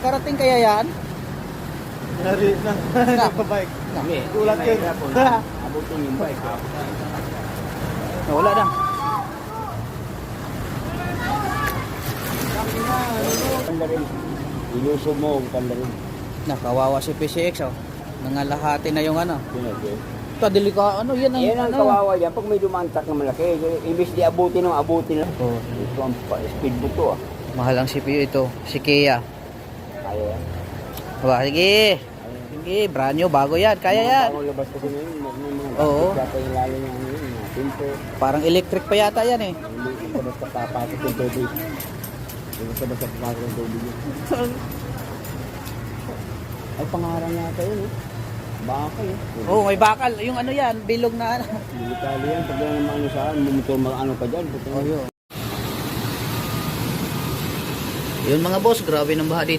Makakarating kaya yan? Nari na. Nagpa-bike. Hindi. Ulat yun. Abutin yung bike. Wala na. Panda rin. Iluso mo ang panda rin. Nakawawa si PCX oh. Nangalahati na yung ano. Pinag-eh. Ito, delika, ano, yan ang, Yan ang kawawa yan. Pag may dumantak na malaki, ibig di abutin ng abutin lang. Oh, Ito ang speedboat to ah. mahal ang CPU ito, si Kia. Kaya yan. Aba, sige. Sige, brand new, bago yan, kaya yan. Ang labas kasi ngayon, may mga Oo. plastic yata yung lalo yung ano yun, mga pinto. Parang electric pa yata yan eh. Hindi ka basta papasok yung tubig. Hindi ka basta papasok yung tubig yun. Ay, pangarang yata yun eh. Baka yun. Oh, may bakal. Yung ano yan, bilog na ano. Delikado yan. Pag yan naman ano saan, mumotor ano ka dyan. Oh, yun. Yun mga boss, grabe ng baha dito.